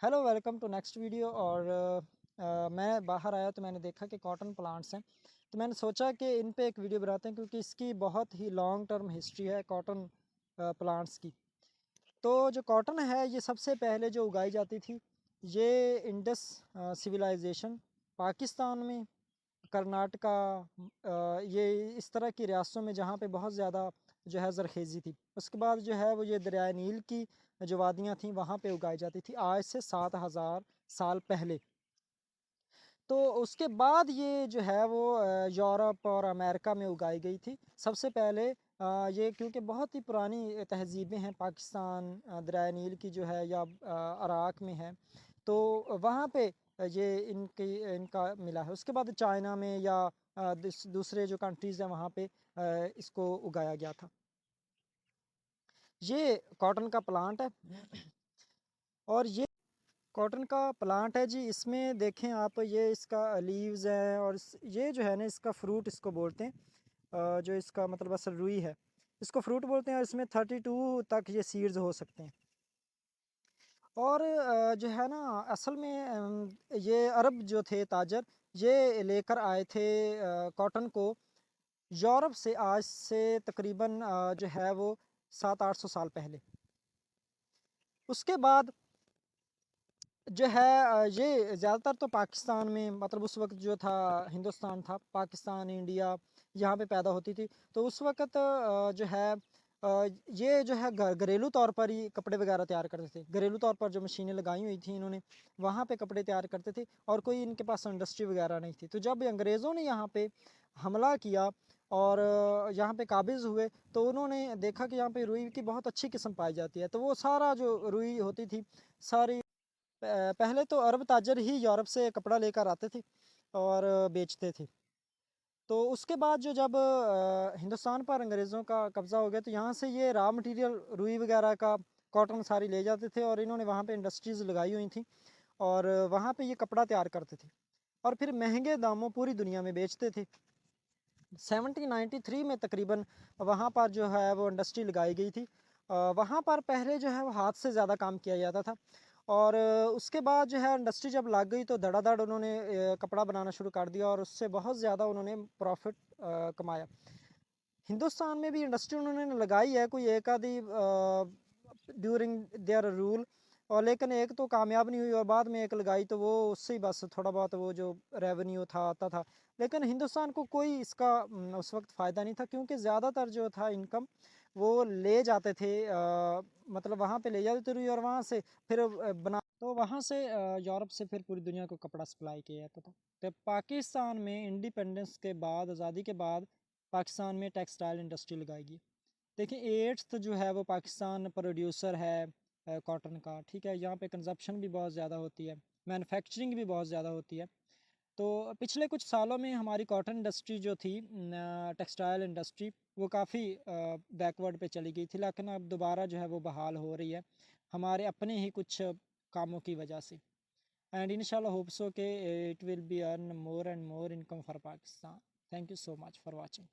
Hello welcome to next video. और मैं बाहर आया तो मैंने देखा कि कॉटन प्लांट्स हैं, तो मैंने सोचा कि इन पे एक वीडियो बनाते हैं क्योंकि इसकी बहुत ही लॉन्ग टर्म हिस्ट्री है कॉटन प्लांट्स की। तो जो कॉटन है ये सबसे पहले जो उगाई जाती थी ये इंडस सिविलाइजेशन पाकिस्तान में, कर्नाटका, ये इस तरह की रियासतों में जहाँ पे बहुत ज़्यादा जो है ज़रखेज़ी थी। उसके बाद जो है वो ये दरियाए नील की जो वादियाँ थीं वहाँ पे उगाई जाती थी आज से 7,000 साल पहले। तो उसके बाद ये जो है वो यूरोप और अमेरिका में उगाई गई थी सबसे पहले। ये क्योंकि बहुत ही पुरानी तहज़ीबें हैं पाकिस्तान, दरियाए नील की जो है या इराक़ में है, तो वहाँ पे ये इनका मिला है। उसके बाद चाइना में या दूसरे जो कंट्रीज़ हैं वहाँ पे इसको उगाया गया था। ये कॉटन का प्लांट है और ये कॉटन का प्लांट है जी। इसमें देखें आप, ये इसका लीव्स हैं और ये जो है ना इसका फ्रूट इसको बोलते हैं। जो इसका मतलब असल रुई है इसको फ्रूट बोलते हैं और इसमें 32 तक ये सीड्स हो सकते हैं। और जो है ना असल में ये अरब जो थे ताजर, ये लेकर आए थे कॉटन को यूरोप से आज से तकरीबन जो है वो 700-800 साल पहले। उसके बाद जो है ये ज़्यादातर तो पाकिस्तान में, मतलब उस वक्त जो था हिंदुस्तान था, पाकिस्तान, इंडिया, यहाँ पे पैदा होती थी। तो उस वक्त जो है ये जो है घरेलू तौर पर ही कपड़े वगैरह तैयार करते थे। घरेलू तौर पर जो मशीनें लगाई हुई थी इन्होंने, वहाँ पे कपड़े तैयार करते थे और कोई इनके पास इंडस्ट्री वगैरह नहीं थी। तो जब अंग्रेज़ों ने यहाँ पे हमला किया और यहाँ पे काबिज़ हुए तो उन्होंने देखा कि यहाँ पे रुई की बहुत अच्छी किस्म पाई जाती है। तो वो सारा जो रुई होती थी सारी, पहले तो अरब ताजर ही यूरोप से कपड़ा लेकर आते थे और बेचते थे। तो उसके बाद जो जब हिंदुस्तान पर अंग्रेज़ों का कब्ज़ा हो गया तो यहाँ से ये रॉ मटेरियल रुई वगैरह का, कॉटन सारी ले जाते थे और इन्होंने वहाँ पे इंडस्ट्रीज़ लगाई हुई थी और वहाँ पे ये कपड़ा तैयार करते थे और फिर महंगे दामों पूरी दुनिया में बेचते थे। 1793 में तकरीबन वहाँ पर जो है वो इंडस्ट्री लगाई गई थी। वहाँ पर पहले जो है वो हाथ से ज़्यादा काम किया जाता था और उसके बाद जो है इंडस्ट्री जब लग गई तो धड़ाधड़ उन्होंने कपड़ा बनाना शुरू कर दिया और उससे बहुत ज़्यादा उन्होंने प्रॉफिट कमाया। हिंदुस्तान में भी इंडस्ट्री उन्होंने लगाई है कोई एक आधी ड्यूरिंग देयर रूल, और लेकिन एक तो कामयाब नहीं हुई और बाद में एक लगाई तो वो उससे ही बस थोड़ा बहुत वो जो रेवेन्यू था आता था। लेकिन हिंदुस्तान को कोई इसका उस वक्त फ़ायदा नहीं था क्योंकि ज़्यादातर जो था इनकम वो ले जाते थे, मतलब वहाँ पे ले जाते थे और वहाँ से फिर बना, तो वहाँ से यूरोप से फिर पूरी दुनिया को कपड़ा सप्लाई किया जाता था। तो पाकिस्तान में इंडिपेंडेंस के बाद, आज़ादी के बाद, पाकिस्तान में टेक्सटाइल इंडस्ट्री लगाएगी। देखिए 8th जो है वो पाकिस्तान प्रोड्यूसर है कॉटन का, ठीक है। यहाँ पे कंजप्शन भी बहुत ज़्यादा होती है, मैन्युफैक्चरिंग भी बहुत ज़्यादा होती है। तो पिछले कुछ सालों में हमारी कॉटन इंडस्ट्री जो थी, टेक्सटाइल इंडस्ट्री, वो काफ़ी बैकवर्ड पे चली गई थी, लेकिन अब दोबारा जो है वो बहाल हो रही है हमारे अपने ही कुछ कामों की वजह से। एंड इंशाल्लाह होप सो के it will be earn more and more income for Pakistan. Thank you so much for watching.